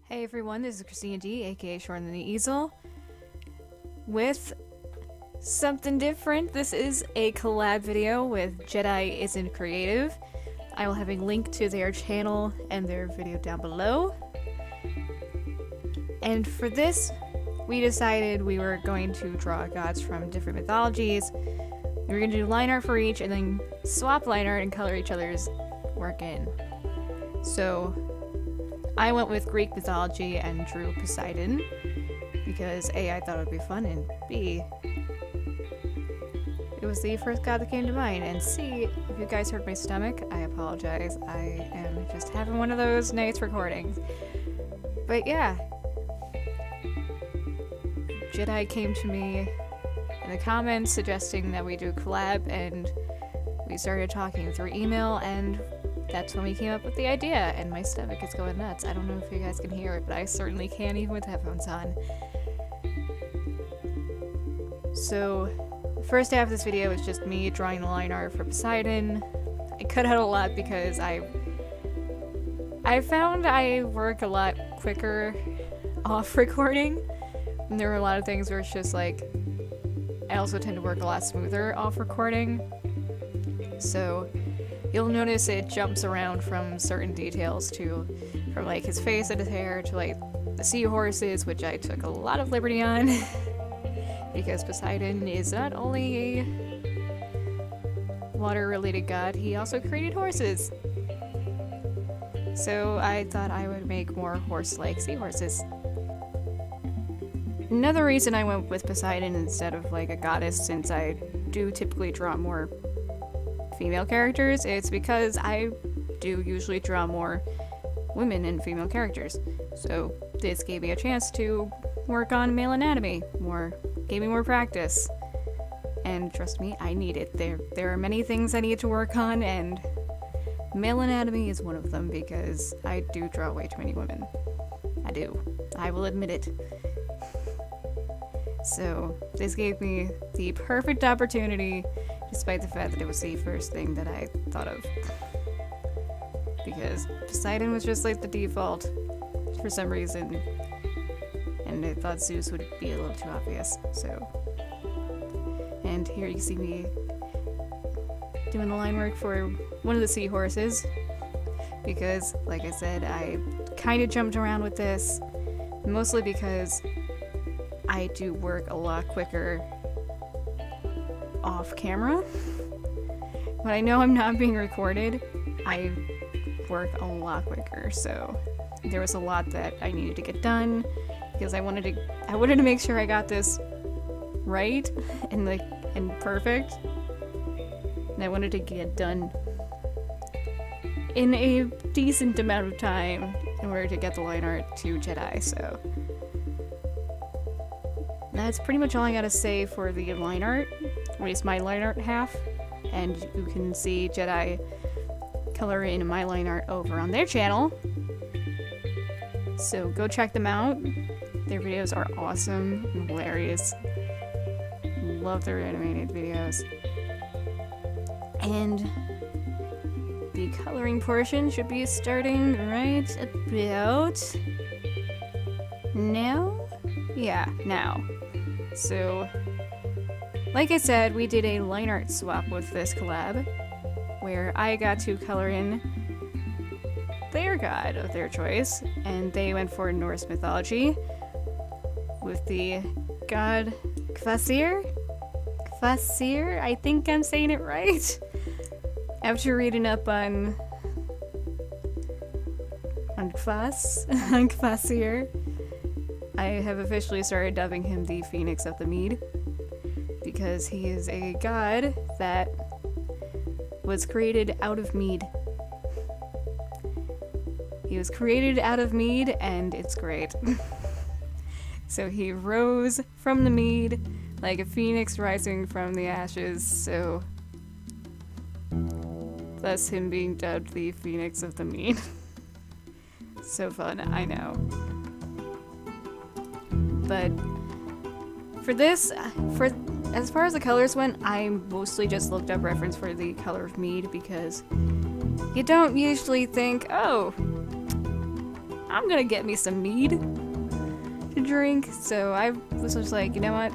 Hey everyone, this is Christina D, aka Shorter Than the Easel, with something different. This is a collab video with Jedi Isn't Creative. I will have a link to their channel and their video down below. And for this, we decided we were going to draw gods from different mythologies. We were going to do line art for each and then swap line art and color each other's work in. So I went with Greek mythology and drew Poseidon because A, I thought it would be fun, and B, it was the first god that came to mind, and C, if you guys heard my stomach, I apologize. I am just having one of those nights recordings. But yeah, Jedi came to me in the comments suggesting that we do collab, and we started talking through email, and that's when we came up with the idea, and my stomach is going nuts. I don't know if you guys can hear it, but I certainly can even with headphones on. So, the first half of this video is just me drawing the line art for Poseidon. I cut out a lot because I found I work a lot quicker off recording, and there were a lot of things where it's just like, I also tend to work a lot smoother off recording. So you'll notice it jumps around from certain details from like his face and his hair to like the seahorses, which I took a lot of liberty on because Poseidon is not only a water-related god, he also created horses. So I thought I would make more horse-like seahorses. Another reason I went with Poseidon instead of like a goddess, since I do typically draw more female characters, it's because I do usually draw more women and female characters. So this gave me a chance to work on male anatomy more, gave me more practice. And trust me, I need it. There are many things I need to work on, and male anatomy is one of them because I do draw way too many women. I do. I will admit it. So this gave me the perfect opportunity, despite the fact that it was the first thing that I thought of. Because Poseidon was just like the default for some reason, and I thought Zeus would be a little too obvious, so. And here you see me doing the line work for one of the seahorses, because, like I said, I kind of jumped around with this, mostly because I do work a lot quicker off camera. When I know I'm not being recorded, I work a lot quicker, so there was a lot that I needed to get done because I wanted to make sure I got this right and perfect. And I wanted to get done in a decent amount of time in order to get the line art to Jedi, so that's pretty much all I gotta say for the line art, or at least my line art half, and you can see Jedi color in my line art over on their channel, so go check them out. Their videos are awesome and hilarious. Love their animated videos. And the coloring portion should be starting right about now? Yeah, now. So, like I said, we did a line art swap with this collab, where I got to color in their god of their choice, and they went for Norse mythology with the god Kvasir? Kvasir? I think I'm saying it right. After reading up on Kvasir, I have officially started dubbing him the Phoenix of the Mead, because he is a god that was created out of mead. He was created out of mead, and it's great. So he rose from the mead like a phoenix rising from the ashes, so thus him being dubbed the Phoenix of the Mead. So fun, I know. But for this, as far as the colors went, I mostly just looked up reference for the color of mead because you don't usually think, oh, I'm gonna get me some mead to drink. So I was just like, you know what?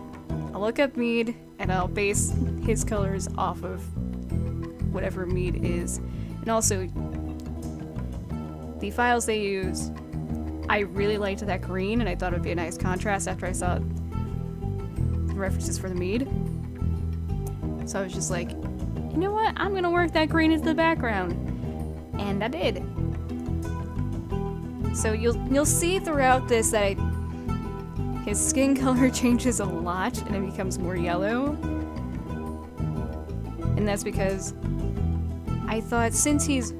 I'll look up mead and I'll base his colors off of whatever mead is. And also, the files they use, I really liked that green, and I thought it would be a nice contrast after I saw the references for the mead. So I was just like, you know what? I'm gonna work that green into the background. And I did. So you'll see throughout this that his skin color changes a lot and it becomes more yellow. And that's because I thought, since he's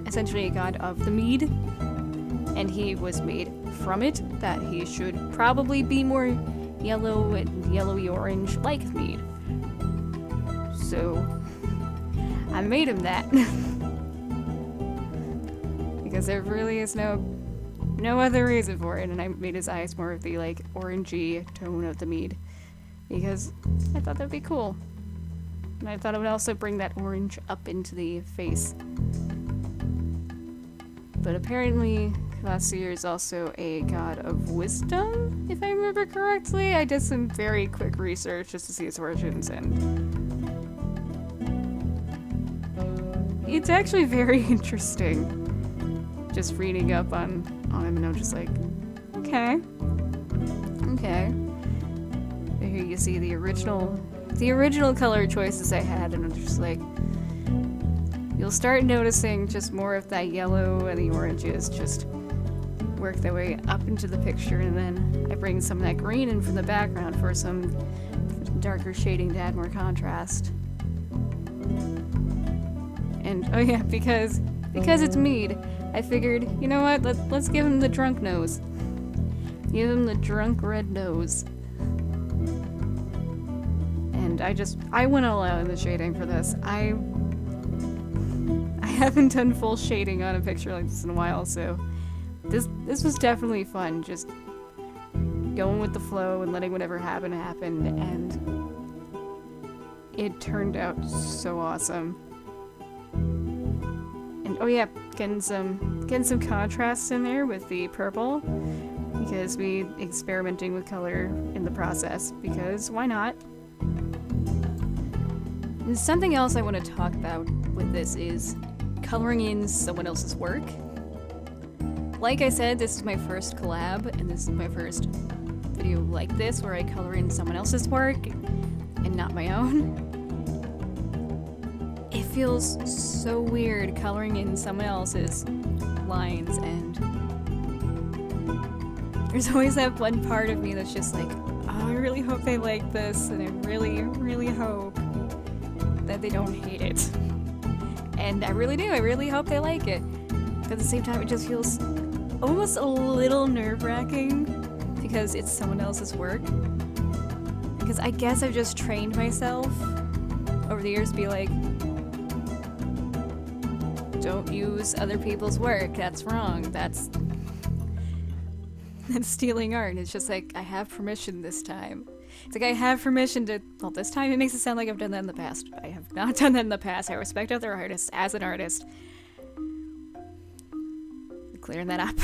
essentially a god of the mead and he was made from it, that he should probably be more yellow and yellowy orange like mead. So I made him that. Because there really is no other reason for it, and I made his eyes more of the like orangey tone of the mead because I thought that'd be cool. And I thought it would also bring that orange up into the face. But apparently Kvasir is also a god of wisdom, if I remember correctly. I did some very quick research just to see its origins, and it's actually very interesting. Just reading up on him, and I'm just like, okay. Here you see the original color choices I had, and I'm just like, you'll start noticing just more of that yellow and the oranges just work their way up into the picture, and then I bring some of that green in from the background for some darker shading to add more contrast. And oh yeah, because it's mead, I figured, you know what, let's give him the drunk nose. Give him the drunk red nose. And I went all out in the shading for this. I haven't done full shading on a picture like this in a while, so this was definitely fun, just going with the flow and letting whatever happen, and it turned out so awesome. And oh yeah, getting some contrast in there with the purple, because we experimenting with color in the process, because why not? And something else I want to talk about with this is coloring in someone else's work. Like I said, this is my first collab, and this is my first video like this where I color in someone else's work and not my own. It feels so weird coloring in someone else's lines, and there's always that one part of me that's just like, oh, I really hope they like this, and I really, really hope that they don't hate it. And I really do, I really hope they like it. But at the same time, it just feels almost a little nerve-wracking because it's someone else's work. Because I guess I've just trained myself over the years to be like, don't use other people's work, that's wrong, that's stealing art. It's just like, I have permission this time. It's like I have permission to, well, this time it makes it sound like I've done that in the past. I have not done that in the past. I respect other artists as an artist. Clearing that up.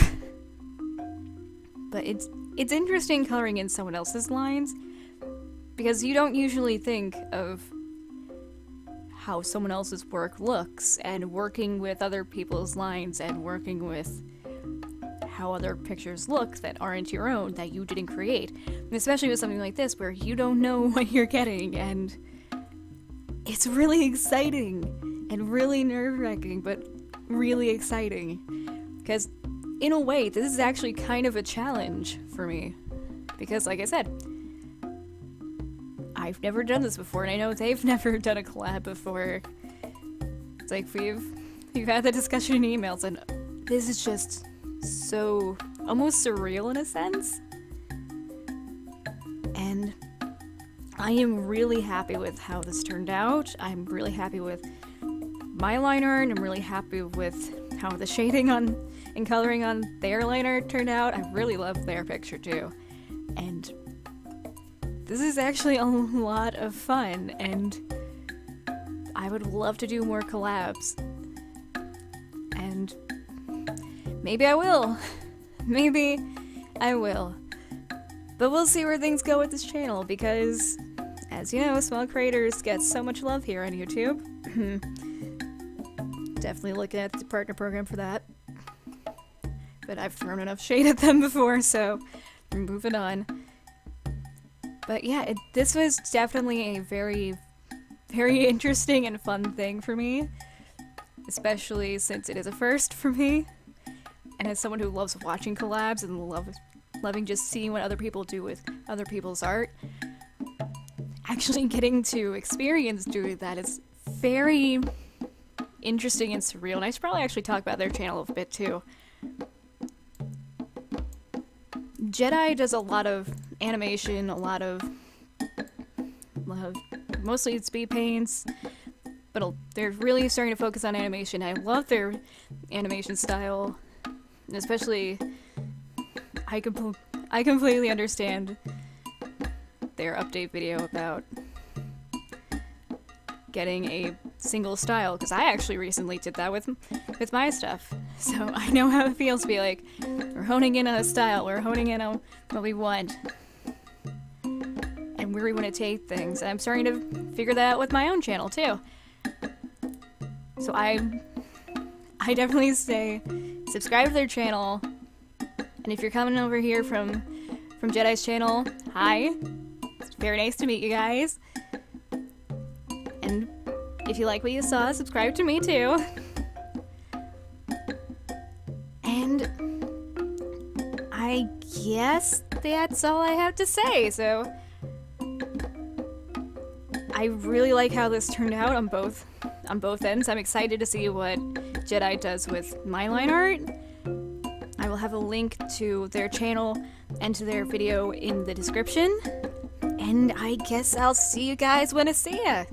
But it's interesting coloring in someone else's lines, because you don't usually think of how someone else's work looks, and working with other people's lines, and working with how other pictures look that aren't your own, that you didn't create. And especially with something like this where you don't know what you're getting, and it's really exciting and really nerve-wracking, but really exciting. Because in a way, this is actually kind of a challenge for me. Because like I said, I've never done this before, and I know they've never done a collab before. It's like we've had the discussion in emails, and this is just so almost surreal in a sense. And I am really happy with how this turned out. I'm really happy with my line art. I'm really happy with how the shading on and coloring on their line art turned out. I really love their picture too. And this is actually a lot of fun, and I would love to do more collabs. And maybe I will. Maybe I will. But we'll see where things go with this channel, because, as you know, small creators get so much love here on YouTube. Definitely looking at the partner program for that. But I've thrown enough shade at them before, so we're moving on. But yeah, this was definitely a very, very interesting and fun thing for me. Especially since it is a first for me. And as someone who loves watching collabs and loving just seeing what other people do with other people's art, actually getting to experience doing that is very interesting and surreal. And I should probably actually talk about their channel a bit too. Jedi does a lot of animation, a lot of mostly speed paints, but they're really starting to focus on animation. I love their animation style, and especially I completely understand their update video about getting a single style, because I actually recently did that with my stuff. So I know how it feels to be like, we're honing in on a style, we're honing in on what we want, and where we want to take things. And I'm starting to figure that out with my own channel too. So I definitely say subscribe to their channel, and if you're coming over here from Jedi's channel, hi. It's very nice to meet you guys. And if you like what you saw, subscribe to me too. And I guess that's all I have to say. So I really like how this turned out on both ends. I'm excited to see what Jedi does with my line art. I will have a link to their channel and to their video in the description. And I guess I'll see you guys when I see ya.